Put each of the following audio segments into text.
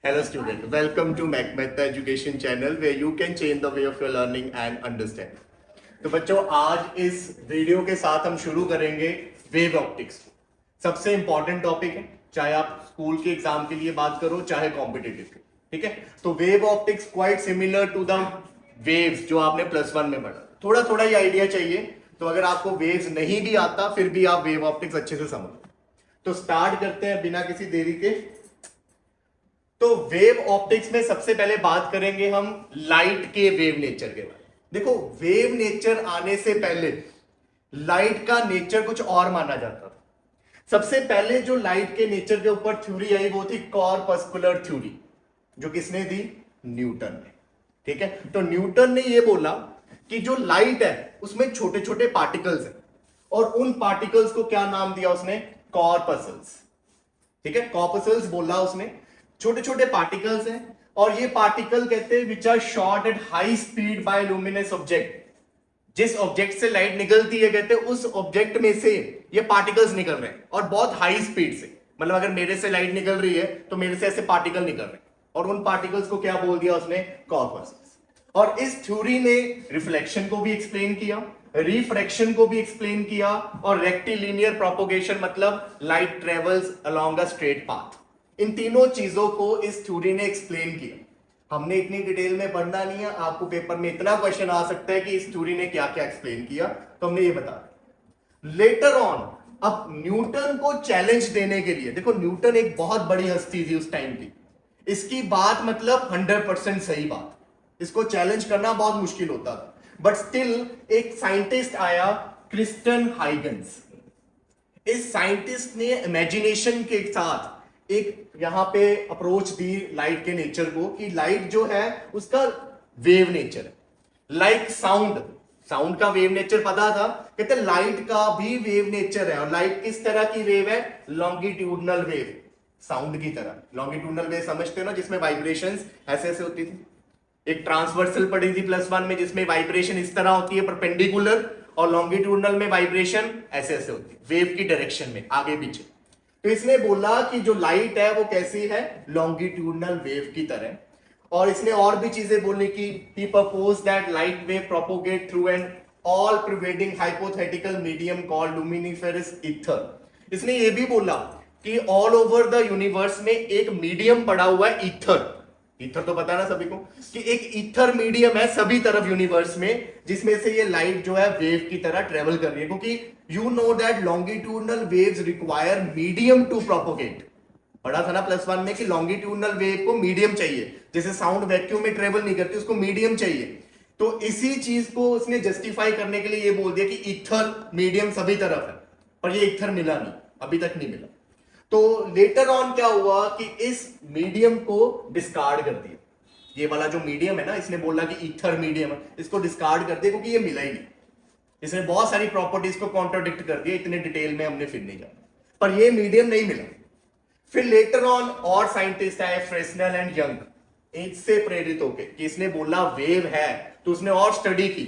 Hello student, welcome to MacMath the education channel where you can change the way of your learning and understanding. तो बच्चों आज इस video के साथ हम शुरू करेंगे वेव ऑप्टिक्स। सबसे इंपॉर्टेंट टॉपिक है, चाहे आप स्कूल के एग्जाम के लिए बात करो चाहे कॉम्पिटिटिव के, ठीक है। तो wave optics quite similar to the waves जो आपने +1 में पढ़ा। थोड़ा थोड़ा ही आइडिया चाहिए, तो अगर आपको वेव्स नहीं भी आता फिर भी आप वेव ऑप्टिक्स अच्छे से समझो। तो स्टार्ट करते हैं बिना किसी देरी के। तो वेव ऑप्टिक्स में सबसे पहले बात करेंगे हम लाइट के वेव नेचर के बारे में। देखो, वेव नेचर आने से पहले लाइट का नेचर कुछ और माना जाता था। सबसे पहले जो लाइट के नेचर के ऊपर थ्योरी आई वो थी कॉर्पस्कुलर थ्योरी, जो किसने दी? न्यूटन ने, ठीक है। तो न्यूटन ने ये बोला कि जो लाइट है उसमें छोटे छोटे पार्टिकल्स हैं और उन पार्टिकल्स को क्या नाम दिया उसने? कॉर्पसल्स, ठीक है। कॉर्पसल्स बोला उसने, छोटे छोटे पार्टिकल्स हैं और ये पार्टिकल कहते हैं which are shot at high speed by luminous object. जिस ऑब्जेक्ट से लाइट निकलती है कहते हैं उस ऑब्जेक्ट में से ये पार्टिकल्स निकल रहे हैं और बहुत हाई स्पीड से। मतलब अगर मेरे से लाइट निकल रही है तो मेरे से ऐसे पार्टिकल निकल रहे हैं और उन पार्टिकल्स को क्या बोल दिया उसने? कॉर्पसल्स। और इस थ्योरी ने रिफ्लेक्शन को भी एक्सप्लेन किया, रिफ्रैक्शन को भी एक्सप्लेन किया और रेक्टिलिनियर प्रोपोगेशन, मतलब light travels along a straight path. इन तीनों चीजों को इस थ्योरी ने एक्सप्लेन किया। हमने इतनी डिटेल में पढ़ना नहीं है, आपको पेपर में इतना क्वेश्चन आ सकता है कि इस थ्योरी ने क्या क्या एक्सप्लेन किया, तो हमने ये बता दिया। लेटर ऑन अब न्यूटन को चैलेंज देने के लिए, देखो न्यूटन एक बहुत बड़ी हस्ती थी उस टाइम की, इसकी बात मतलब 100% सही बात, इसको चैलेंज करना बहुत मुश्किल होता था। बट स्टिल एक साइंटिस्ट आया, क्रिस्टियन हाइगन्स। इस साइंटिस्ट ने इमेजिनेशन के साथ एक यहां पे अप्रोच दी लाइट के नेचर को, कि लाइट जो है उसका वेव नेचर है लाइक साउंड। साउंड का वेव नेचर पता था, कहते लाइट का भी वेव नेचर है। और लाइट किस तरह की वेव है? लॉन्गिट्यूडनल वेव, साउंड की तरह। लॉन्गिट्यूडनल वेव समझते हो ना, जिसमें वाइब्रेशंस ऐसे ऐसे होती थी। एक ट्रांसवर्सल पढ़ी थी +1 में, जिसमें वाइब्रेशन इस तरह होती है परपेंडिकुलर, और लॉन्गिट्यूडनल में वाइब्रेशन ऐसे ऐसे होती है वेव की डायरेक्शन में, आगे पीछे। तो इसने बोला कि जो लाइट है वो कैसी है? लॉन्गिट्यूडनल वेव की तरह। और इसने और भी चीजें बोली कि he proposed that light wave propagate through an all pervading hypothetical medium called luminiferous ether। इसने ये भी बोला कि ऑल ओवर द यूनिवर्स में एक मीडियम पड़ा हुआ है, ईथर। ईथर तो पता ना सभी को कि एक ईथर मीडियम है सभी तरफ यूनिवर्स में, जिसमें से ये लाइट जो है वेव की तरह ट्रेवल कर रही है। क्योंकि you know that longitudinal waves require medium to propagate. पढ़ा था ना +1 में कि लॉन्गिट्यूडनल वेव को मीडियम चाहिए, जैसे साउंड वैक्यूम में ट्रेवल नहीं करती, उसको मीडियम चाहिए। तो इसी चीज को उसने जस्टिफाई करने के लिए ये बोल दिया कि ईथर मीडियम सभी तरफ है, पर ये ईथर मिला नहीं, अभी तक नहीं मिला। तो लेटर ऑन क्या हुआ कि इस मीडियम को डिस्कार्ड कर दिया। ये वाला जो मीडियम है ना, इसने बोला कि ईथर मीडियम है, इसको डिस्कार्ड कर दिया क्योंकि ये मिला ही नहीं। इसने बहुत सारी प्रॉपर्टीज को कॉन्ट्राडिक्ट कर दिया, इतने डिटेल में हमने फिर नहीं जाना, पर ये मीडियम नहीं मिला। फिर लेटर ऑन और साइंटिस्ट आए, फ्रेस्नेल एंड यंग, इससे प्रेरित होके कि इसने बोला वेव है, तो उसने और स्टडी की।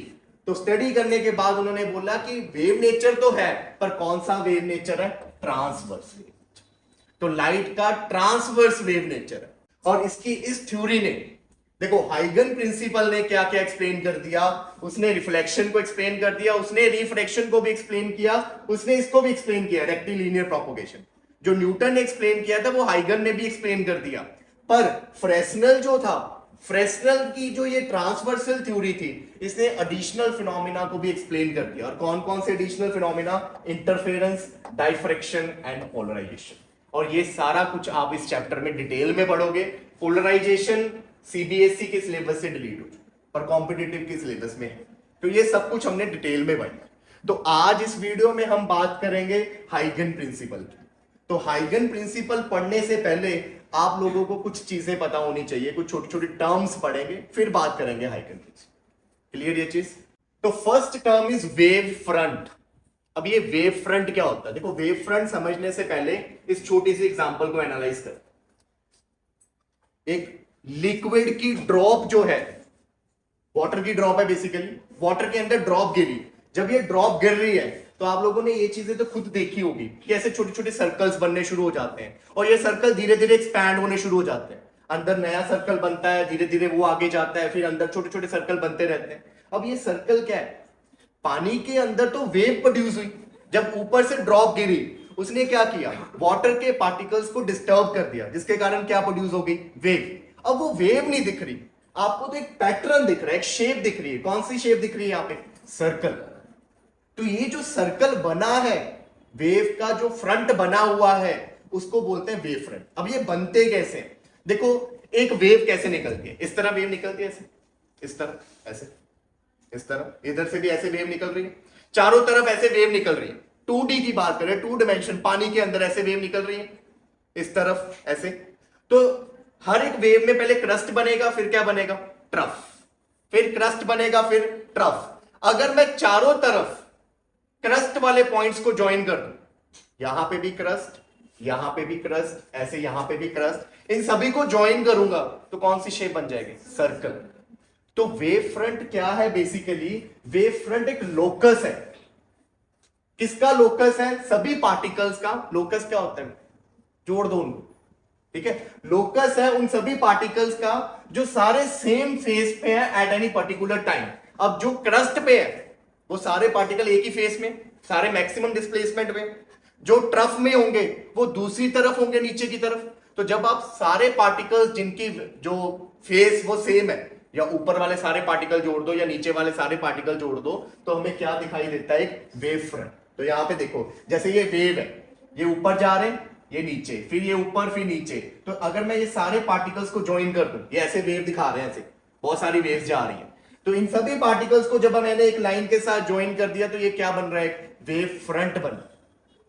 तो स्टडी करने के बाद उन्होंने बोला कि वेव नेचर तो है, पर कौन सा वेव नेचर है? Transverse wave. तो लाइट का ट्रांसवर्स वेव नेचर है। और इसकी इस थ्योरी ने, देखो हाइगन प्रिंसिपल ने क्या क्या एक्सप्लेन कर दिया। उसने रिफ्लेक्शन को एक्सप्लेन कर दिया, उसने रिफ्रैक्शन को भी एक्सप्लेन किया, उसने इसको भी एक्सप्लेन किया, रेक्टिलिनियर प्रोपोगेशन। जो न्यूटन ने एक्सप्लेन किया था वो हाइगन ने भी एक्सप्लेन कर दिया। पर फ्रेस्नेल जो था, फ्रेस्नेल की जो ये ट्रांसवर्सल थ्योरी थी, इसने एडिशनल फिनोमिना को भी एक्सप्लेन कर दिया। और कौन कौन से additional phenomena? Interference, diffraction and polarisation. और ये सारा कुछ आप इस चैप्टर में डिटेल में पढ़ोगे। पोलराइजेशन सीबीएसई के सिलेबस से डिलीट हो चुका और कॉम्पिटिटिव के सिलेबस में है, तो ये सब कुछ हमने डिटेल में पढ़ा। तो आज इस वीडियो में हम बात करेंगे हाइगन प्रिंसिपल की। तो हाइगन प्रिंसिपल पढ़ने से पहले आप लोगों को कुछ चीजें पता होनी चाहिए, कुछ छोटी छोटी टर्म्स पढ़ेंगे, फिर बात करेंगे हाइगन प्रिंसिपल। क्लियर ये चीज? तो first term is wave front. अब ये वेव फ्रंट क्या होता है? देखो, वेव फ्रंट समझने से पहले इस छोटी सी एग्जांपल को एनालाइज कर। एक लिक्विड की ड्रॉप जो है, वाटर की ड्रॉप है बेसिकली, वाटर के अंदर ड्रॉप गिरी। जब ये ड्रॉप गिर रही है तो आप लोगों ने ये चीजें तो खुद देखी होगी कि ऐसे छोटे छोटे सर्कल्स बनने शुरू हो जाते हैं और ये सर्कल धीरे धीरे एक्सपैंड होने शुरू हो जाते हैं। अंदर नया सर्कल बनता है, धीरे धीरे वो आगे जाता है, फिर अंदर छोटे छोटे सर्कल बनते रहते हैं। अब ये सर्कल क्या है? पानी के अंदर तो वेव प्रोड्यूस हुई, जब ऊपर से ड्रॉप गिरी उसने क्या किया, वाटर के पार्टिकल्स को डिस्टर्ब कर दिया, जिसके कारण क्या प्रोड्यूस हो गई, वेव। अब वो वेव नहीं दिख रही आपको, तो एक पैटर्न दिख रहा है, एक शेप दिख रही है। कौन सी शेप दिख रही है यहाँ पे? सर्कल। तो ये जो सर्कल बना है, वेव का जो फ्रंट बना हुआ है, उसको बोलते हैं वेव फ्रंट। अब ये बनते कैसे हैं? देखो एक वेव कैसे निकलती है, इस तरह वेव निकलती है, ऐसे, इस तरह, ऐसे, इस तरह, इधर से भी ऐसे वेव निकल रही है, चारों तरफ ऐसे वेव निकल रही है। 2D की बात करें, 2 डायमेंशन, पानी के अंदर ऐसे वेव निकल रही है, इस तरफ ऐसे। तो हर एक वेव में पहले क्रस्ट बनेगा, फिर क्या बनेगा, ट्रफ, फिर क्रस्ट बनेगा, फिर ट्रफ। अगर मैं चारों तरफ क्रस्ट वाले पॉइंट्स को ज्वाइन कर दूं, यहां पे भी क्रस्ट, यहां पे भी क्रस्ट, ऐसे यहां पे भी क्रस्ट, इन सभी को ज्वाइन करूंगा तो कौन सी शेप बन जाएगी, सर्कल। तो वेव फ्रंट क्या है? बेसिकली वेव फ्रंट एक लोकस है। किसका लोकस है? सभी पार्टिकल्स का लोकस क्या होता है? जोड़ दो उनको, ठीक है। लोकस है उन सभी पार्टिकल्स का जो सारे सेम फेस पे है एट एनी पर्टिकुलर टाइम। अब जो क्रस्ट पे है वो सारे पार्टिकल एक ही फेस में, सारे मैक्सिमम डिस्प्लेसमेंट में। जो ट्रफ में होंगे वो दूसरी तरफ होंगे, नीचे की तरफ। तो जब आप सारे पार्टिकल्स जिनकी जो फेस वो सेम है, या ऊपर वाले सारे पार्टिकल जोड़ दो या नीचे वाले सारे पार्टिकल जोड़ दो, तो हमें क्या दिखाई देता है, एक वेव फ्रंट। तो यहां पे देखो, जैसे ये वेव है, ये ऊपर जा रहे हैं, ये नीचे, फिर ये ऊपर, फिर नीचे। तो अगर मैं ये सारे पार्टिकल्स को ज्वाइन कर दूं, ये ऐसे वेव दिखा रहे हैं, ऐसे बहुत सारी वेव्स जा रही हैं, तो इन सभी पार्टिकल्स को जब मैंने एक लाइन के साथ ज्वाइन कर दिया, तो ये क्या बन रहा है, वेव फ्रंट बन।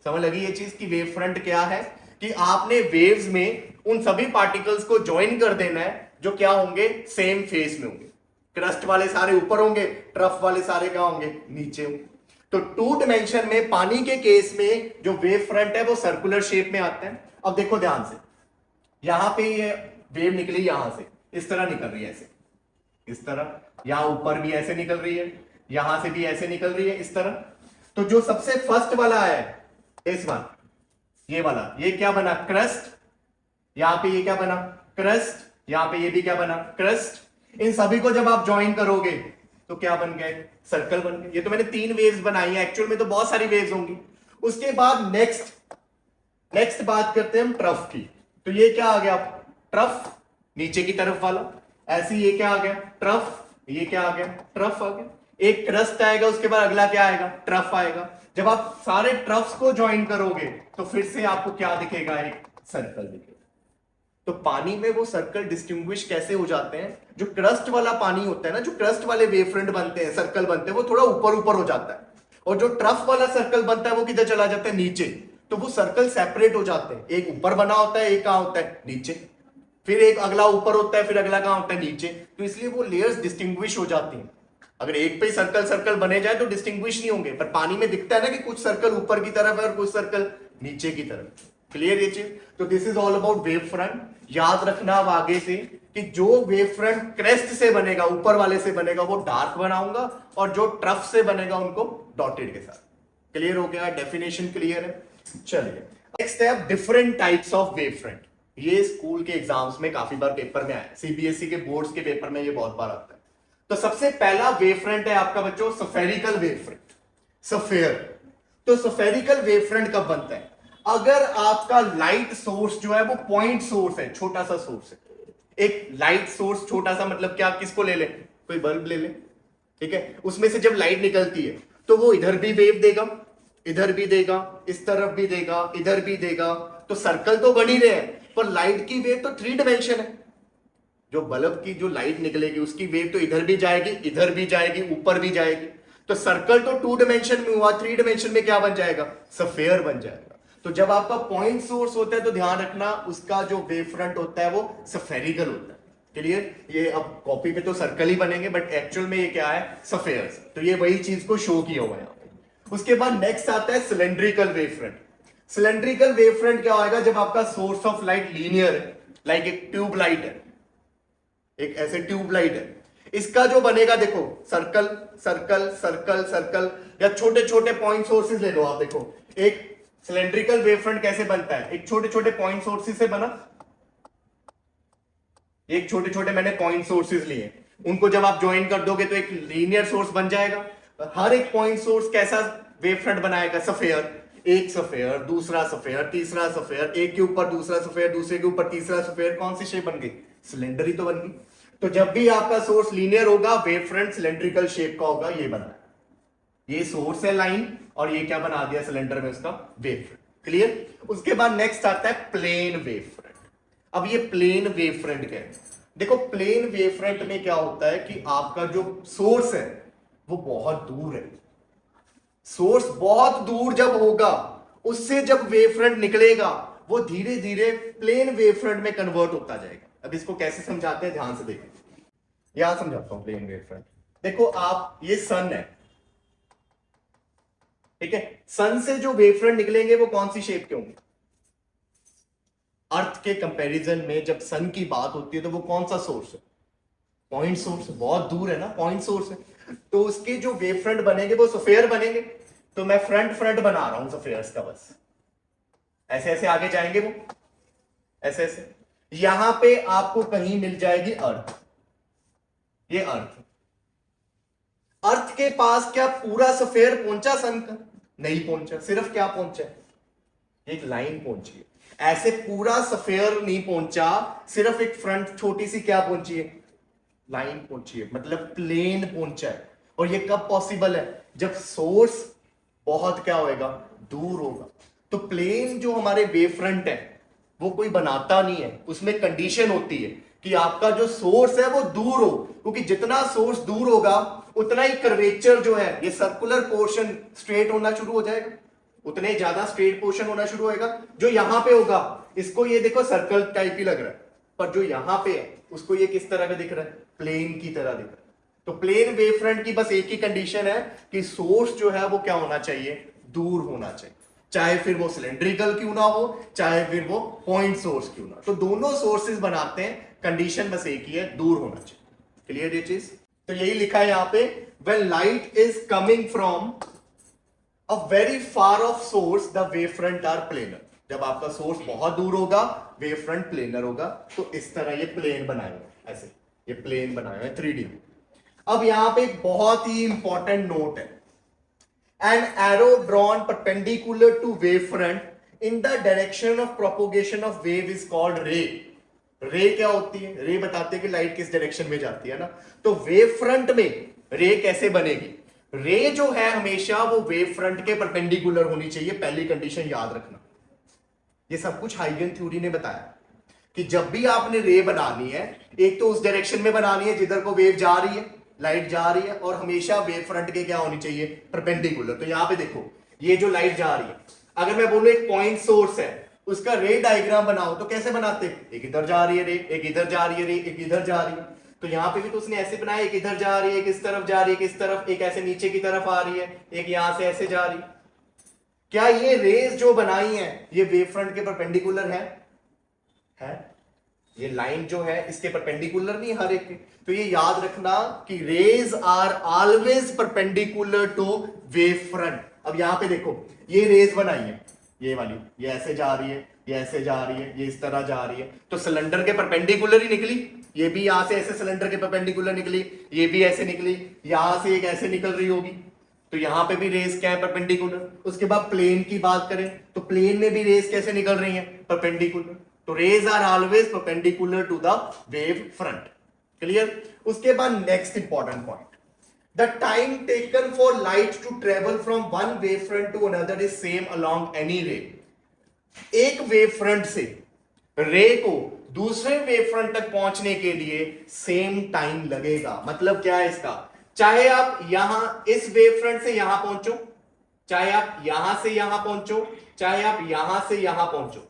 समझ लगी ये चीज कि वेव फ्रंट क्या है? कि आपने वेव्स में उन सभी पार्टिकल्स को ज्वाइन कर देना है जो क्या होंगे, सेम फेस में होंगे। क्रस्ट वाले सारे ऊपर होंगे, ट्रफ वाले सारे क्या होंगे, नीचे होंगे। तो 2 डायमेंशन में पानी के केस में जो वेव फ्रंट है वो सर्कुलर शेप में आता है। अब देखो ध्यान से, यहां पे ये वेव निकली, यहां से इस तरह निकल रही है, ऐसे, इस तरह, यहां ऊपर भी ऐसे निकल रही है, यहां से भी ऐसे निकल रही है, इस तरह। तो जो सबसे फर्स्ट वाला है, इस वन, ये वाला, ये क्या बना, क्रस्ट। यहां पे ये क्या बना, क्रस्ट। यहां पे ये भी क्या बना, क्रस्ट। इन सभी को जब आप ज्वाइन करोगे तो क्या बन गए, सर्कल बन गए। ये तो मैंने 3 वेव्स बनाई है, एक्चुअल में तो बहुत सारी वेव्स होंगी। उसके बाद नेक्स्ट बात करते हैं हम ट्रफ की। तो ये क्या आ गया, ट्रफ, नीचे की तरफ वाला। ऐसे ये क्या आ गया, ट्रफ, ये क्या आ गया, ट्रफ आ गया। एक क्रस्ट आएगा, उसके बाद अगला क्या आएगा, ट्रफ आएगा। जब आप सारे ट्रफ्स को ज्वाइन करोगे तो फिर से आपको क्या दिखेगा, एक सर्कल दिखेगा। तो पानी में वो सर्कल डिस्टिंग्विश कैसे हो जाते हैं? जो क्रस्ट वाला पानी होता है ना, जो क्रस्ट वाले वेव फ्रंट बनते हैं, सर्कल बनते हैं, वो थोड़ा ऊपर ऊपर हो जाता है। और जो ट्रफ वाला सर्कल बनता है वो किधर चला जाता है, नीचे। तो वो सर्कल सेपरेट हो जाते हैं, एक ऊपर बना होता है, एक कहां होता है, नीचे। फिर एक अगला ऊपर होता है, फिर अगला कहां होता है, नीचे। तो इसलिए वो लेयर्स डिस्टिंग्विश हो जाती हैं। अगर एक पे ही सर्कल बने जाए तो डिस्टिंग्विश नहीं होंगे, पर पानी में दिखता है ना कि कुछ सर्कल ऊपर की तरफ है और कुछ सर्कल नीचे की तरफ। क्लियर ये चीज? तो this is all about wave front. याद रखना अब आगे से कि जो वेव फ्रंट क्रेस्ट से बनेगा, ऊपर वाले से बनेगा, वो डार्क बनाऊंगा, और जो ट्रफ से बनेगा उनको डॉटेड के साथ। क्लियर हो गया? डेफिनेशन क्लियर है? चलिए नेक्स्ट है different types of wave front. ये स्कूल के एग्जाम्स में काफी बार पेपर में आया, सीबीएसई के बोर्ड्स के पेपर में ये बहुत बार आता है। तो सबसे पहला वेव फ्रंट है आपका बच्चों स्फेरिकल वेव फ्रंट, स्फेयर। तो स्फेरिकल वेव फ्रंट कब बनता है? अगर आपका लाइट सोर्स जो है वो पॉइंट सोर्स है, छोटा सा सोर्स है। एक लाइट सोर्स छोटा सा मतलब क्या, किसको ले ले, कोई बल्ब ले ले, ठीक है। उसमें से जब लाइट निकलती है तो वो इधर भी वेव देगा, इधर भी देगा, इस तरफ भी देगा, इधर भी देगा। तो सर्कल तो बन ही रहे हैं, पर लाइट की वेव तो 3 डायमेंशन है। जो बल्ब की जो लाइट निकलेगी उसकी वेव तो इधर भी जाएगी, इधर भी जाएगी, ऊपर भी जाएगी। तो सर्कल तो 2 डायमेंशन में हुआ, 3 डायमेंशन में क्या बन जाएगा, स्फेयर बन जाएगा। तो जब आपका पॉइंट सोर्स होता है तो ध्यान रखना उसका जो वेव फ्रंट होता है वो स्फेरिकल होता है। क्लियर? ये अब कॉपी पे तो सर्कल ही बनेंगे, बट एक्चुअल में ये क्या है, स्फेयर्स। तो ये वही चीज को शो किया हुआ है यहाँ पे। उसके बाद नेक्स्ट आता है cylindrical wave front. Cylindrical wave front क्या होगा, जब आपका सोर्स ऑफ लाइट लीनियर है, लाइक एक ट्यूब लाइट है, एक ऐसे ट्यूब लाइट है। इसका जो बनेगा देखो, सर्कल सर्कल सर्कल सर्कल, या छोटे छोटे पॉइंट सोर्सेज ले लो आप। देखो एक सिलेंड्रिकल वेव फ्रंट कैसे बनता है, एक छोटे छोटे पॉइंट सोर्सेज से बना, एक छोटे छोटे मैंने पॉइंट सोर्सेज लिए, उनको जब आप ज्वाइन कर दोगे तो एक लीनियर सोर्स बन जाएगा। हर एक पॉइंट सोर्स कैसा वेव फ्रंट बनाएगा? सफेयर, एक सफेयर, दूसरा सफेयर, तीसरा सफेयर, एक के ऊपर दूसरा सफेयर, दूसरे के ऊपर तीसरा सफेयर। कौन सी शेप बन गई? सिलेंडर ही तो बन गई। तो जब भी आपका सोर्स लीनियर होगा, वेव फ्रंट सिलेंड्रिकल शेप का होगा, ये बना, ये सोर्स है लाइन, और ये क्या बना दिया सिलेंडर में उसका? Wave front. क्लियर? उसके बाद नेक्स्ट आता है प्लेन वेव फ्रंट। अब ये प्लेन वेव फ्रंट क्या है? देखो, प्लेन वेव फ्रंट में क्या होता है कि आपका जो सोर्स है वो बहुत दूर है। सोर्स बहुत दूर जब होगा, उससे जब वेव फ्रंट निकलेगा, वो धीरे धीरे प्लेन वेव फ्रंट में कन्वर्ट होता जाएगा। अब इसको कैसे समझाते हैं, ध्यान से देखिए। यहां समझाता हूं प्लेन वेव फ्रंट। देखो आप, ये सन है, ठीक है? सन से जो वेव फ्रंट निकलेंगे वो कौन सी शेप के होंगे? अर्थ के कंपैरिजन में जब सन की बात होती है तो वो कौन सा सोर्स है? Point source. बहुत दूर है ना, पॉइंट सोर्स है। तो उसके जो वेव फ्रंट बनेंगे वो सफेयर बनेंगे। तो मैं फ्रंट फ्रंट बना रहा हूं सफेयर्स का, बस ऐसे ऐसे आगे जाएंगे वो, ऐसे ऐसे। यहां पे आपको कहीं मिल जाएगी अर्थ, ये अर्थ। अर्थ के पास क्या पूरा सफेयर पहुंचा सन का? नहीं पहुंचा, सिर्फ क्या पहुंचा? एक लाइन पहुंची है। ऐसे पूरा सफेयर नहीं पहुंचा, सिर्फ एक फ्रंट छोटी सी क्या पहुंची है? लाइन पहुंची है, मतलब प्लेन पहुंचा है। और ये कब पॉसिबल है? जब सोर्स बहुत क्या होएगा? दूर होगा। तो प्लेन जो हमारे वेव फ्रंट है वो कोई बनाता नहीं है, उसमें कंडीशन होती है कि आपका जो सोर्स है वो दूर हो, क्योंकि जितना सोर्स दूर होगा उतना ही कर्वेचर जो है, ये सर्कुलर पोर्शन स्ट्रेट होना शुरू हो जाएगा, उतने ज्यादा स्ट्रेट पोर्शन होना शुरू होएगा। जो यहां पे होगा, इसको ये देखो सर्कल टाइप ही लग रहा है, पर जो यहां पे है उसको ये किस तरह का दिख रहा है? प्लेन की तरह दिख रहा है। तो प्लेन वेव फ्रंट की बस एक ही कंडीशन है कि सोर्स जो है वो क्या होना चाहिए? दूर होना चाहिए। चाहे फिर वो सिलेंड्रिकल क्यों ना हो, चाहे फिर वो पॉइंट सोर्स क्यों ना। तो दोनों सोर्सेज बनाते हैं, कंडीशन बस एक ही है, दूर होना चाहिए। क्लियर ये चीज? तो यही लिखा है यहां पे, when light is coming from a very far off source the wave front are planar. जब आपका सोर्स बहुत दूर होगा, वेव फ्रंट प्लेनर होगा। तो इस तरह ये प्लेन बनाए हुए, ऐसे ये प्लेन बनाए हुए 3D में। अब यहां पे एक बहुत ही इंपॉर्टेंट नोट है, an arrow drawn perpendicular to wave front in the direction of propagation of wave is called ray. Ray क्या होती है? रे बताते हैं कि लाइट किस डायरेक्शन में जाती है ना। तो वेव फ्रंट में रे कैसे बनेगी? रे जो है हमेशा वो वेव फ्रंट के परपेंडिकुलर होनी चाहिए, पहली कंडीशन याद रखना। ये सब कुछ हाइगन थ्योरी ने बताया कि जब भी आपने रे बनानी है, एक तो उस डायरेक्शन में बनानी है जिधर को वेव जा रही है, लाइट जा रही है, और हमेशा वेव फ्रंट के क्या होनी चाहिए? परपेंडिकुलर। तो यहां पे देखो, ये जो लाइट जा रही है, अगर मैं बोलूं एक पॉइंट सोर्स है, उसका रे डायग्राम बनाओ तो कैसे बनाते? एक इधर जा रही है रे, एक इधर जा रही है रे, एक इधर जा रही है। तो यहां पे भी तो उसने ऐसे बनाया, एक इधर जा रही है, एक इस तरफ जा रही है, इस तरफ, एक ऐसे नीचे की तरफ आ रही है, एक यहां से ऐसे जा रही है। क्या ये रेज जो बनाई है ये वेव फ्रंट के परपेंडिकुलर है? ये लाइन जो है इसके परपेंडिकुलर नहीं हर एक के। तो ये याद रखना कि rays are always perpendicular to wave front. अब यहां पे देखो, ये रेज बनाई है, ये वाली, ये ऐसे जा रही है, ये ऐसे जा रही है, ये इस तरह जा रही है, तो सिलेंडर के परपेंडिकुलर ही निकली। ये भी यहां से ऐसे सिलेंडर के परपेंडिकुलर निकली, ये भी ऐसे निकली, यहां से एक ऐसे निकल रही होगी। तो यहां पे भी रेस क्या है? परपेंडिकुलर। उसके बाद प्लेन की बात करें तो प्लेन में भी रेस कैसे निकल रही है? परपेंडिकुलर। तो rays are always perpendicular to the wave front. Clear? उसके बाद next important point, the time taken for light to travel from one wave front to another is same along any ray. एक wave front से रे को दूसरे wave front तक पहुंचने के लिए सेम टाइम लगेगा। मतलब क्या है इसका? चाहे आप यहां इस वेव फ्रंट से यहां पहुंचो, चाहे आप यहां से यहां पहुंचो, चाहे आप यहां से यहां पहुंचो,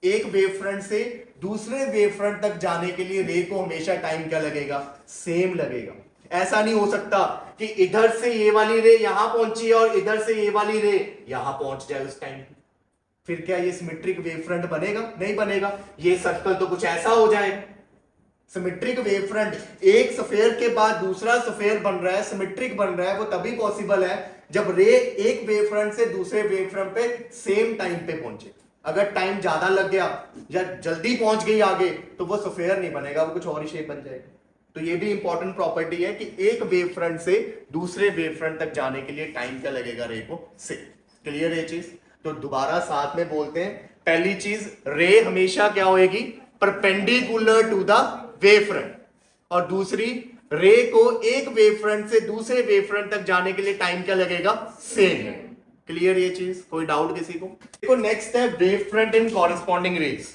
एक वेव फ्रंट से दूसरे वेव फ्रंट तक जाने के लिए रे को हमेशा टाइम क्या लगेगा? सेम लगेगा। ऐसा नहीं हो सकता कि इधर से ये वाली रे यहां पहुंची और इधर से ये वाली रे यहां पहुंच जाए उस टाइम। फिर क्या ये सिमेट्रिक वेव फ्रंट बनेगा? नहीं बनेगा। ये सर्कल तो कुछ ऐसा हो जाएगा। सिमेट्रिक वेव फ्रंट, एक सफेयर के बाद दूसरा सफेयर बन रहा है, सिमेट्रिक बन रहा है, वो तभी पॉसिबल है जब रे एक वेव फ्रंट से दूसरे वेव फ्रंट पे सेम टाइम पे पहुंचे। अगर टाइम ज्यादा लग गया या जल्दी पहुंच गई आगे तो वो स्फीयर नहीं बनेगा, वो कुछ और ही शेप बन जाएगा। तो ये भी इंपॉर्टेंट प्रॉपर्टी है कि एक वेव फ्रंट से दूसरे वेव फ्रंट तक जाने के लिए टाइम क्या लगेगा रे को से। क्लियर है चीज? तो दोबारा साथ में बोलते हैं। पहली चीज, रे हमेशा क्या होएगी, perpendicular to the wave front. और दूसरी, रे को एक वेव फ्रंट से दूसरे वेव फ्रंट तक जाने के लिए टाइम क्या लगेगा, सेम है। क्लियर ये चीज? कोई डाउट किसी को? देखो नेक्स्ट है wave front in corresponding rays,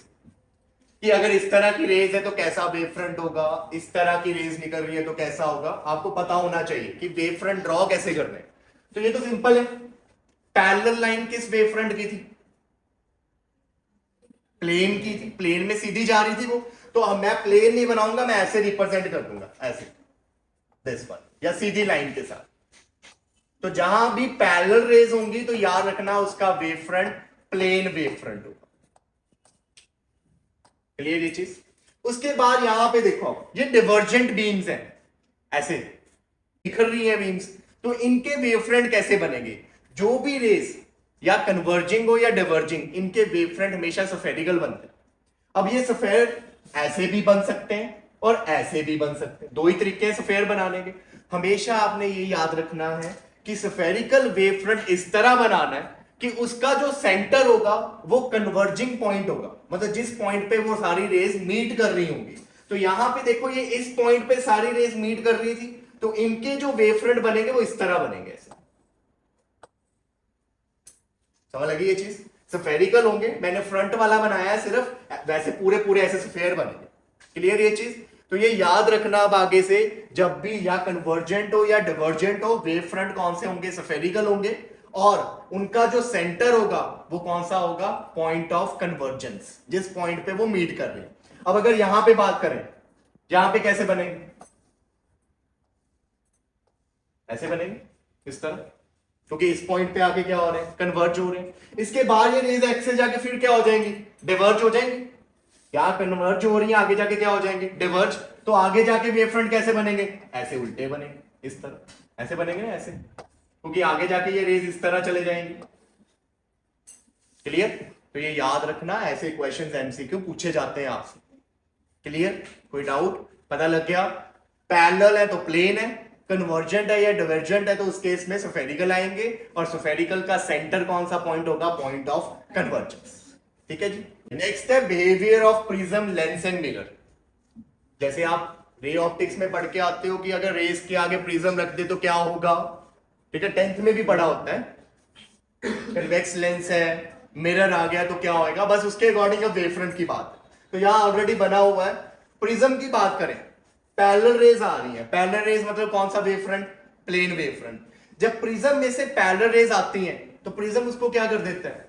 कि अगर इस तरह की रेज है तो कैसा वेव फ्रंट होगा, इस तरह की रेज निकल रही है तो कैसा होगा। आपको पता होना चाहिए कि वेव फ्रंट ड्रॉ कैसे करने हैं। तो ये तो सिंपल है, पैरेलल लाइन किस वेव फ्रंट की थी, प्लेन की थी, प्लेन में सीधी जा रही थी वो। तो अब मैं प्लेन नहीं बनाऊंगा, मैं ऐसे रिप्रेजेंट कर दूंगा, ऐसे दिस वन, या सीधी लाइन के साथ। तो जहां भी पैरेलल रेज होंगी तो याद रखना उसका wave front plane wave front होगा। क्लियर ये चीज? उसके बाद यहां पे देखो, ये डिवर्जेंट बीम्स हैं, ऐसे बिखर रही हैं बीम्स, तो इनके वेव फ्रंट कैसे बनेंगे। जो भी रेज या कन्वर्जिंग हो या डिवर्जिंग, इनके वेव फ्रंट हमेशा स्फेरिकल बनते हैं। अब ये स्फेयर ऐसे भी बन सकते हैं और ऐसे भी बन सकते हैं, दो ही तरीके हैं स्फेयर बनाने के। हमेशा आपने ये याद रखना है कि स्फेरिकल वेव फ्रंट इस तरह बनाना है कि उसका जो सेंटर होगा वो कन्वर्जिंग पॉइंट होगा, मतलब जिस पॉइंट पे वो सारी रेज मीट कर रही होंगी। तो यहां पे देखो, ये इस पॉइंट पे सारी रेज मीट कर रही थी, तो इनके जो वेव फ्रंट बनेंगे वो इस तरह बनेंगे, ऐसे। समझ लगी ये चीज? स्फेरिकल होंगे, मैंने फ्रंट वाला बनाया है सिर्फ, वैसे पूरे पूरे ऐसे स्फेयर बनेंगे। क्लियर ये चीज? तो ये याद रखना अब आगे से, जब भी या कन्वर्जेंट हो या डिवर्जेंट हो, वेव फ्रंट कौन से होंगे, स्फेरिकल होंगे, और उनका जो सेंटर होगा वो कौन सा होगा, पॉइंट ऑफ कन्वर्जेंस, जिस पॉइंट पे वो मीट कर रहे हैं। अब अगर यहां पे बात करें, यहां पे कैसे बनेंगे, ऐसे बनेंगे इस तरह, क्योंकि इस पॉइंट पे आके क्या हो रहे हैं, कन्वर्ज हो रहे हैं। इसके बाद ये रेज एक्स से जाके फिर क्या हो जाएंगी, डिवर्ज हो जाएंगे। क्या कन्वर्ज हो रही है, आगे जाके क्या हो जाएंगे, डिवर्ज। तो आगे जाके वेव फ्रंट कैसे बनेंगे, ऐसे उल्टे बनेंगे, इस तरह ऐसे बनेंगे ना, ऐसे, क्योंकि आगे जाके ये रेज इस तरह चले जाएंगे। क्लियर? तो ये याद रखना, ऐसे क्वेश्चंस एमसीक्यू पूछे जाते हैं आपसे। क्लियर? कोई डाउट? पता लग गया? पैरेलल है तो प्लेन है, कन्वर्जेंट है या डिवर्जेंट है तो उस केस में स्फेरिकल आएंगे, और स्फेरिकल का सेंटर कौन सा पॉइंट होगा, पॉइंट ऑफ कन्वर्जेंस। ठीक है जी? नेक्स्ट है behaviour of prism, lens and mirror. जैसे आप रे ऑप्टिक्स में पढ़ के आते हो कि अगर रेस के आगे प्रिज्म रख दे तो क्या होगा, ठीक है, 10th में भी पढ़ा होता है। कन्वेक्स लेंस है, मिरर आ गया तो क्या होएगा, बस उसके अकॉर्डिंग अब वेव फ्रंट की बात है। तो यहां ऑलरेडी बना हुआ है। प्रिज्म की बात करें, पैरेलल रेज आ रही है, पैरेलल रेज मतलब कौन सा wave front, plane wave front. जब प्रिज्म में से पैरेलल रेज आती हैं तो प्रिज्म उसको क्या कर देता है,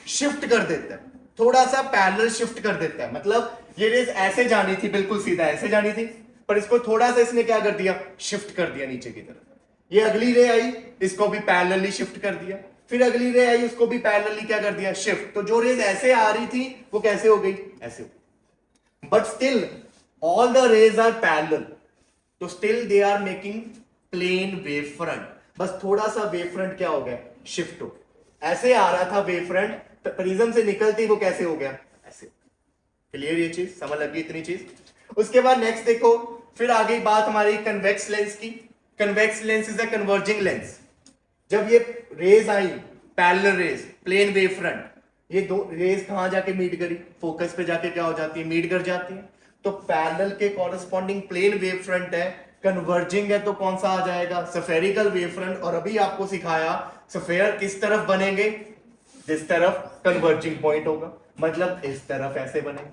शिफ्ट कर देता है, थोड़ा सा पैरेलल शिफ्ट कर देता है। मतलब ये रेज ऐसे जानी थी, बिल्कुल सीधा ऐसे जानी थी, पर इसको थोड़ा सा इसने क्या कर दिया, शिफ्ट कर दिया नीचे की तरफ। ये अगली रे आई, इसको भी पैरेलली शिफ्ट कर दिया, फिर अगली रे आई, उसको भी पैरेलली क्या कर दिया, शिफ्ट। तो जो रेज ऐसे आ रही थी वो कैसे हो गई, ऐसे हो गई। But still all the rays are parallel, तो still they are making plane wave front, बस थोड़ा सा वेव फ्रंट क्या हो गया, शिफ्ट हो। ऐसे आ रहा था वेव फ्रंट, प्रिज्म से निकलती वो कैसे हो गया, ऐसे। क्लियर ये चीज? समझ लगी इतनी चीज? उसके बाद नेक्स्ट देखो, फिर आ गई बात हमारी कन्वेक्स लेंस की। Convex lens is a converging lens. जब ये रेज आई, parallel rays, plane wave front, ये दो रेज कहां जाके मीट करी, फोकस पे जाके क्या हो जाती है, मीट कर जाती है। तो पैरेलल के कॉरेस्पॉन्डिंग प्लेन वेव फ्रंट है, कन्वर्जिंग है तो कौन सा आ जाएगा, स्फेरिकल वेव फ्रंट। और अभी आपको सिखाया स्फेयर किस तरफ बनेंगे, जिस तरफ कन्वर्जिंग पॉइंट होगा, मतलब इस तरफ ऐसे बनेंगे।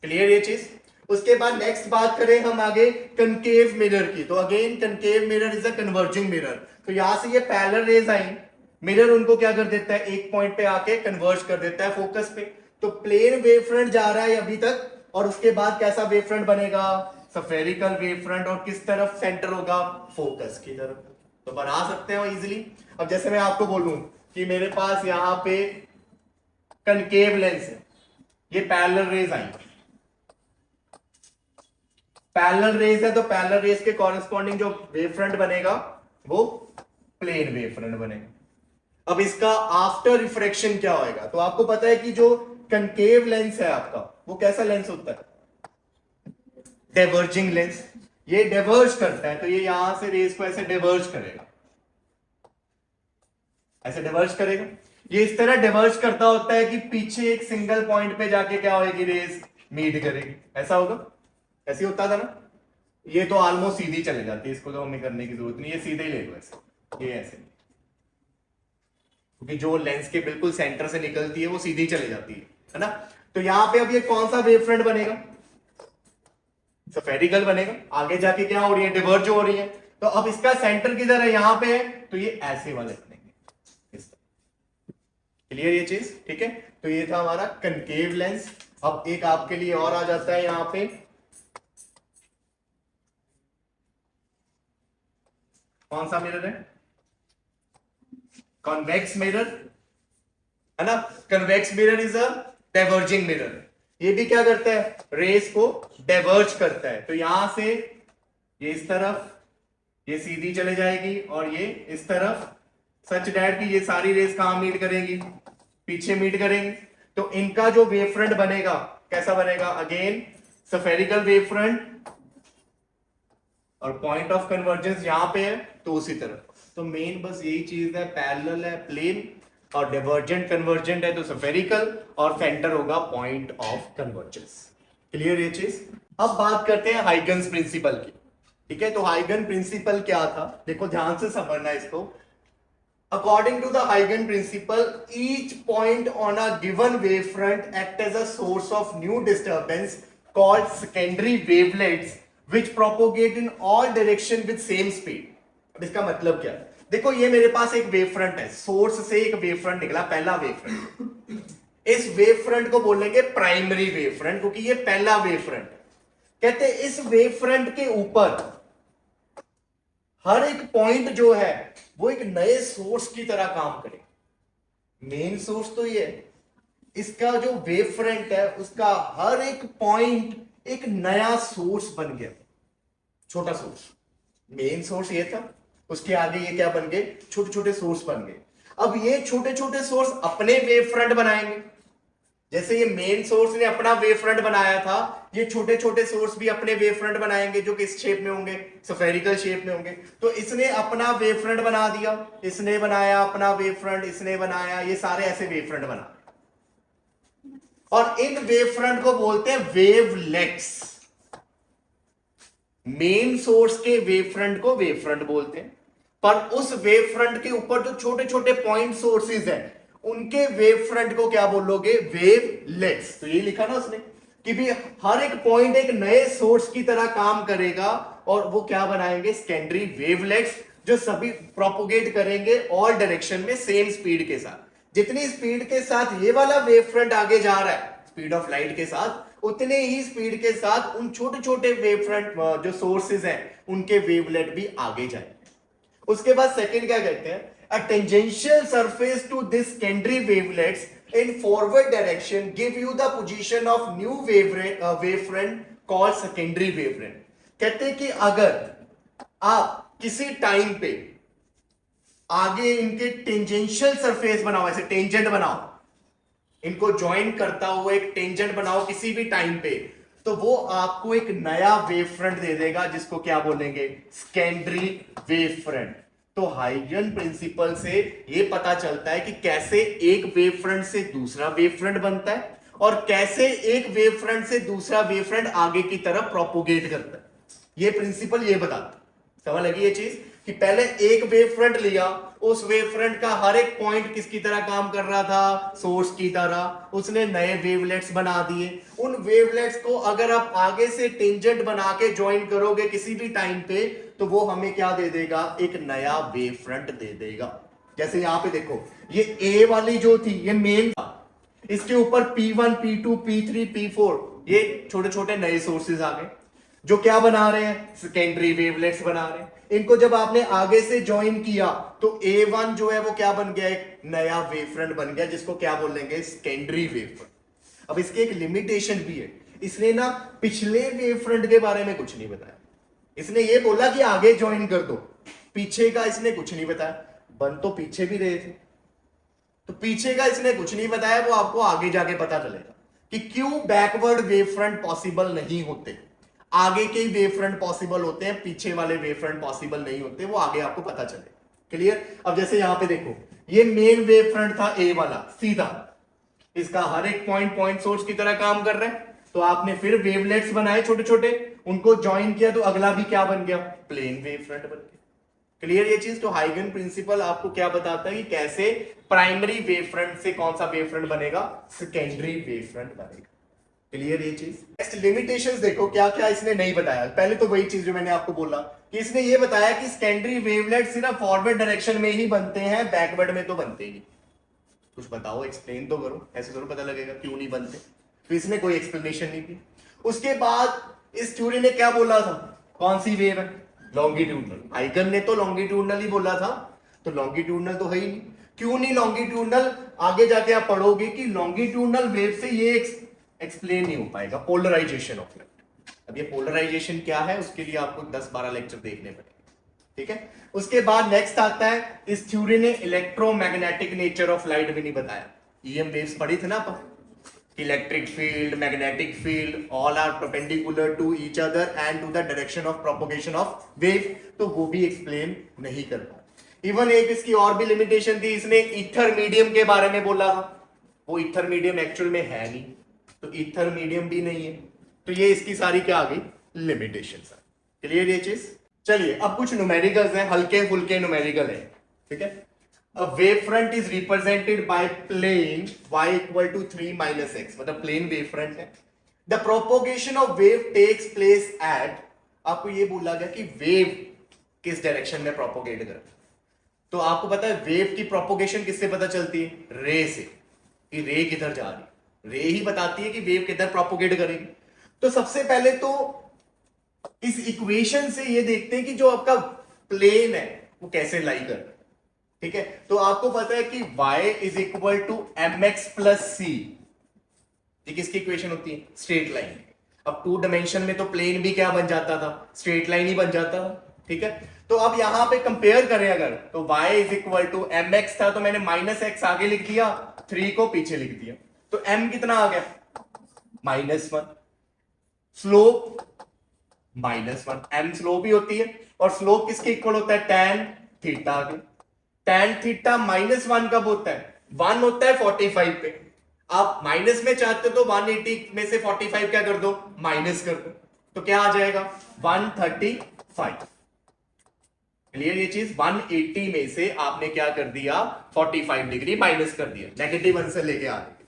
क्लियर ये चीज? उसके बाद नेक्स्ट बात करें हम आगे कनकेव मिरर की, तो again concave mirror is a converging mirror. तो यहां से ये पैरेलल रेज आई, मिरर उनको क्या कर देता है, एक पॉइंट पे आके कन्वर्ज कर देता है फोकस पे। तो प्लेन वेव फ्रंट जा रहा है अभी तक, और उसके बाद कैसा वेव फ्रंट बनेगा, स्फेरिकल वेव फ्रंट, और किस तरफ सेंटर होगा, फोकस की तरफ। तो बना सकते हो इजीली। अब जैसे मैं आपको बोलूं कि मेरे पास यहां पे कनकेव लेंस है, ये पैरेलल रेज आई, पैरेलल रेज है तो पैरेलल रेज के कॉरेस्पॉन्डिंग जो वेव फ्रंट बनेगा वो प्लेन वेव फ्रंट बनेगा। अब इसका आफ्टर रिफ्रैक्शन क्या होएगा? तो आपको पता है कि जो कनकेव लेंस है आपका, वो कैसा लेंस होता है? Diverging lens. ये डाइवर्ज करता है, तो ये यहां से रेस को ऐसे डाइवर्ज करेगा, ऐसे डाइवर्ज करेगा। ये इस तरह डाइवर्ज करता होता है कि पीछे एक सिंगल पॉइंट पे जाके क्या होगी, रेस मीट करेगी। ऐसा होगा, ऐसे होता था ना। ये तो ऑलमोस्ट सीधी चले जाती है, इसको तो हमें करने की जरूरत नहीं, ये सीधे ही ले लो ऐसे, ये ऐसे, क्योंकि जो लेंस के बिल्कुल सेंटर से निकलती है वो सीधी चली जाती है ना। तो यहां पे अब ये कौन सा वेव फ्रंट बनेगा? स्फेरिकल बनेगा। आगे जाके क्या हो रही है, डिवर्ज हो रही है। तो अब इसका सेंटर किधर है, यहां पे है, तो ये ऐसे वाले बनेंगे। क्लियर ये चीज? ठीक है। तो ये था हमारा कनकेव लेंस। अब एक आपके लिए और आ जाता है यहां पे, कौन सा मिरर है? कॉन्वेक्स मिरर, है ना। Convex mirror is a diverging mirror. ये भी क्या करता है, रेस को डाइवर्ज करता है। तो यहां से ये इस तरफ, ये सीधी चले जाएगी, और ये इस तरफ, सच डैट की ये सारी रेस कहां मीट करेंगी, पीछे मीट करेंगी। तो इनका जो वेव फ्रंट बनेगा कैसा बनेगा, अगेन स्फेरिकल वेव फ्रंट, और पॉइंट ऑफ कन्वर्जेंस यहां पे है, तो उसी तरफ। तो मेन बस यही चीज है, पैरेलल है प्लेन, और डाइवर्जेंट कन्वर्जेंट है तो स्फेरिकल, और सेंटर होगा पॉइंट ऑफ कन्वर्जेंस। क्लियर ये चीज? अब बात करते हैं हाइगन्स प्रिंसिपल की। ठीक है, तो हाइगन प्रिंसिपल क्या था, देखो ध्यान से समझना इसको। अकॉर्डिंग टू द हाइगन principle, each point on a given wave front act as a source of new disturbance called secondary wavelets which propagate in all direction with same speed. अब इसका मतलब क्या है, देखो ये मेरे पास एक वेव फ्रंट है, सोर्स से एक वेव फ्रंट निकला, पहला वेव फ्रंट। इस वेव फ्रंट को बोलेंगे प्राइमरी वेव फ्रंट, क्योंकि ये पहला वेव फ्रंट। कहते हैं इस वेव फ्रंट के ऊपर हर एक पॉइंट जो है वो एक नए सोर्स की तरह काम करे। मेन सोर्स तो ये है, इसका जो वेव फ्रंट है उसका हर एक पॉइंट एक नया सोर्स बन गया, छोटा सोर्स। मेन सोर्स ये था, उसके आगे ये क्या बन गए, छोटे छोटे सोर्स बन गए। अब ये छोटे छोटे सोर्स अपने वेव फ्रंट बनाएंगे। जैसे ये मेन सोर्स ने अपना वेव फ्रंट बनाया था, ये छोटे छोटे सोर्स भी अपने वेव फ्रंट बनाएंगे, जो किस शेप में होंगे, स्फेरिकल शेप में होंगे। तो इसने अपना वेव फ्रंट बना दिया, इसने बनाया अपना वेव फ्रंट, इसने बनाया, ये सारे ऐसे वेव फ्रंट बना। और इन वेव फ्रंट को बोलते हैं वेवलेट्स। मेन सोर्स के वेव फ्रंट को वेव फ्रंट बोलते हैं, पर उस वेव फ्रंट के ऊपर जो छोटे छोटे पॉइंट सोर्सेज हैं उनके वेव फ्रंट को क्या बोलोगे, वेवलेट्स। तो ये लिखा ना उसने कि भी हर एक पॉइंट एक नए सोर्स की तरह काम करेगा, और वो क्या बनाएंगे, सेकेंडरी वेवलेट्स, जो सभी प्रोपोगेट करेंगे ऑल डायरेक्शन में सेम स्पीड के साथ। जितनी स्पीड के साथ ये वाला वेव फ्रंट आगे जा रहा है, स्पीड ऑफ लाइट के साथ, उतने ही स्पीड के साथ उन छोटे छोटे वेव फ्रंट जो सोर्सेज हैं उनके वेवलेट भी आगे जाएंगे। उसके बाद सेकंड क्या कहते हैं, a tangential surface to this secondary wavelets in forward direction give you the position of new wavefront called secondary wavefront। कहते हैं कि अगर आप किसी टाइम पे आगे इनके टेंजेंशियल सरफेस बनाओ, ऐसे टेंजेंट बनाओ, इनको ज्वाइन करता हुआ एक टेंजेंट बनाओ किसी भी टाइम पे, तो वो आपको एक नया वेव फ्रंट दे देगा, जिसको क्या बोलेंगे, सेकेंडरी वेव फ्रंट। तो हाइगन प्रिंसिपल से ये पता चलता है कि कैसे एक वेव फ्रंट से दूसरा वेव फ्रंट बनता है, और कैसे एक वेव फ्रंट से दूसरा वेव फ्रंट आगे की तरफ प्रोपोगेट करता है। ये प्रिंसिपल ये बताता है। समझ लगी ये चीज, कि पहले एक वेव फ्रंट लिया, उस वेव फ्रंट का हर एक पॉइंट किसकी तरह काम कर रहा था, सोर्स की तरह। उसने नए वेवलेट्स बना दिए। उन वेवलेट्स को अगर आप आगे से टेंजेंट बना के ज्वाइन करोगे किसी भी टाइम पे, तो वो हमें क्या दे देगा, एक नया वेव फ्रंट दे देगा। जैसे यहां पे देखो, ये ए वाली जो थी ये मेन था, इसके ऊपर P1 P2 P3 P4 ये छोटे छोटे नए सोर्सेज आ गए, जो क्या बना रहे हैं, सेकेंडरी वेवलेट्स बना रहे हैं। इनको जब आपने आगे से ज्वाइन किया तो A1 जो है वो क्या बन गया, एक नया वेव फ्रंट बन गया, जिसको क्या बोलेंगे, सेकेंडरी वेव फ्रंट। अब इसकी एक लिमिटेशन भी है, इसने ना पिछले वेव फ्रंट के बारे में कुछ नहीं बताया। इसने ये बोला कि आगे ज्वाइन कर दो, पीछे का इसने कुछ नहीं बताया। बन तो पीछे भी रहे थे, तो पीछे का इसने कुछ नहीं बताया, वो आपको आगे जाके पता चलेगा कि क्यों बैकवर्ड वेव फ्रंट पॉसिबल नहीं होते। आगे के ही वेव फ्रंट पॉसिबल होते हैं, पीछे वाले वेव फ्रंट पॉसिबल नहीं होते, वो आगे आपको पता चलेगा। क्लियर? अब जैसे यहां पे देखो, ये मेन वेव फ्रंट था ए वाला सीधा, इसका हर एक पॉइंट सोर्स की तरह काम कर रहा है, तो आपने फिर वेवलेट्स बनाए छोटे छोटे, उनको ज्वाइन किया तो अगला भी क्या बन गया? प्लेन वेव फ्रंट बन गया। क्लियर ये चीज? तो हाइगन प्रिंसिपल आपको क्या बताता है कि कैसे प्राइमरी वेव फ्रंट से कौन सा वेव फ्रंट बनेगा? सेकेंडरी वेव फ्रंट बनेगा। क्लियर ये चीज? नेक्स्ट लिमिटेशंस देखो क्या क्या इसने नहीं बताया। पहले तो वही चीज जो मैंने आपको बोला कि इसने ये बताया कि सेकेंडरी वेवलेट सिर्फ फॉरवर्ड डायरेक्शन में ही बनते हैं, बैकवर्ड में तो बनते ही नहीं। कुछ बताओ, एक्सप्लेन तो करो, ऐसे जरूर पता लगेगा क्यों नहीं बनते। तो इसने कोई एक्सप्लेनेशन नहीं दी। उसके बाद इस थ्योरी ने क्या बोला था? कौन सी वेव है? लॉन्गिट्यूडनल। हाइगन ने तो लॉन्गिट्यूडनल ही बोला था, तो लॉन्गिट्यूडनल तो है ही नहीं। क्यों नहीं लॉन्गिट्यूडनल? आगे जाके आप पढ़ोगे कि लॉन्गिट्यूडनल वेव से ये एक्सप्लेन नहीं हो पाएगा, पोलराइजेशन ऑफ लाइट। अब ये पोलराइजेशन क्या है, उसके लिए आपको 10-12 लेक्चर देखने पड़ेंगे। ठीक है? उसके बाद नेक्स्ट आता है, इस थ्योरी ने इलेक्ट्रोमैग्नेटिक नेचर ऑफ लाइट भी नहीं बताया। ईएम वेव्स पढ़ी थी ना अपन, electric field, magnetic field, all are perpendicular to each other and to the direction of propagation of wave, तो वो भी एक्सप्लेन नहीं कर पाया। इवन एक इसकी और भी लिमिटेशन थी, इसने ईथर मीडियम के बारे में बोला था, वो ईथर मीडियम एक्चुअल में है नहीं, तो ईथर मीडियम भी नहीं है। तो ये इसकी सारी क्या आ गई? लिमिटेशंस। क्लियर ये चीज? चलिए अब कुछ न्यूमेरिकल्स हैं, हल्के फुल्के न्यूमेरिकल है। ठीक है? A wave front is represented by plane y equal to 3 minus x, मतलब plane wave front है। The propagation of wave takes place at, आपको ये बोला गया कि वेव किस डायरेक्शन में प्रोपोगेट कर, तो आपको पता है वेव की प्रोपोगेशन किससे पता चलती है? रे से, कि रे किधर जा रही है। रे ही बताती है कि वेव किधर प्रोपोगेट करेगी। तो सबसे पहले तो इस इक्वेशन से ये देखते हैं कि जो आपका प्लेन है वो कैसे लाई कर रहा है। ठीक है? तो आपको पता है कि y is equal to M x plus c, ये किसकी इक्वेशन होती है? Straight line. अब 2 डायमेंशन में तो प्लेन भी क्या बन जाता था? स्ट्रेट लाइन ही बन जाता था। ठीक है? तो अब यहां पे कंपेयर करें अगर, तो y is equal to M X था तो मैंने माइनस एक्स आगे लिख दिया, 3 को पीछे लिख दिया, तो m कितना आ गया? -1। स्लोप -1, m स्लोप ही होती है, और स्लोप किसके इक्वल होता है? tan थीटा के। tan थीटा -1 कब होता है? 1 होता है 45 पे। आप माइनस में चाहते हो तो 180 में से 45 क्या कर दो? माइनस कर दो, तो क्या आ जाएगा? 135। क्लियर ये चीज? 180 में से आपने क्या कर दिया? 45 डिग्री माइनस कर दिया, नेगेटिव 1 से लेके आ गए।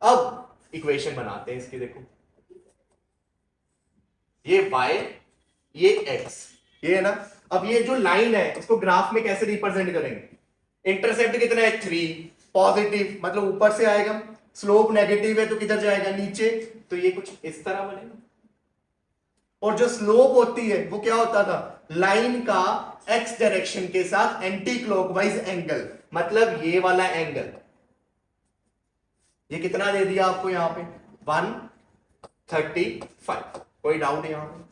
अब इक्वेशन बनाते हैं इसकी, देखो ये y, ये x, ये है ना। अब ये जो लाइन है इसको ग्राफ में कैसे रिप्रेजेंट करेंगे? इंटरसेप्ट कितना है? 3, पॉजिटिव मतलब ऊपर से आएगा, स्लोप नेगेटिव है तो किधर जाएगा? नीचे, तो ये कुछ इस तरह बनेगा। और जो स्लोप होती है वो क्या होता था? लाइन का x डायरेक्शन के साथ एंटी क्लॉकवाइज एंगल, मतलब ये वाला एंगल। ये कितना दे दिया आपको यहां पे? 135। कोई डाउट यहां पे?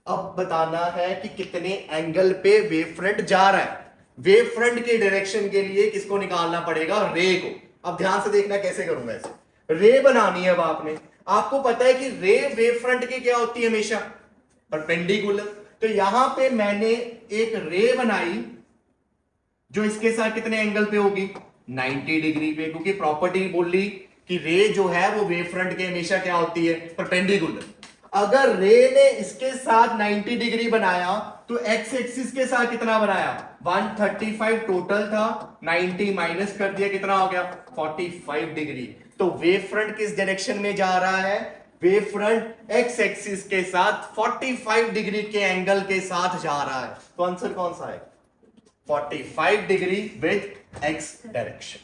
अब बताना है कि कितने एंगल पे वेव फ्रंट जा रहा है। वेव फ्रंट के डायरेक्शन के लिए किसको निकालना पड़ेगा? रे को। अब ध्यान से देखना कैसे करूंगा ऐसे। रे बनानी है अब आपने, आपको पता है कि रे वेव फ्रंट की क्या होती है? हमेशा परपेंडिकुलर। तो यहां पे मैंने एक रे बनाई जो इसके साथ कितने एंगल पे होगी? 90 डिग्री पे, क्योंकि प्रॉपर्टी बोली कि रे जो है वो वेव फ्रंट के हमेशा क्या होती है? परपेंडिकुलर। अगर रे ने इसके साथ 90 डिग्री बनाया तो एक्स एक्सिस के साथ कितना बनाया? 135 टोटल था, 90 माइनस कर दिया, कितना हो गया? 45 डिग्री। तो वेव फ्रंट किस डायरेक्शन में जा रहा है? वेव फ्रंट एक्स एक्सिस के साथ 45 डिग्री के एंगल के साथ जा रहा है। तो आंसर कौन सा है? 45 डिग्री विद एक्स डायरेक्शन।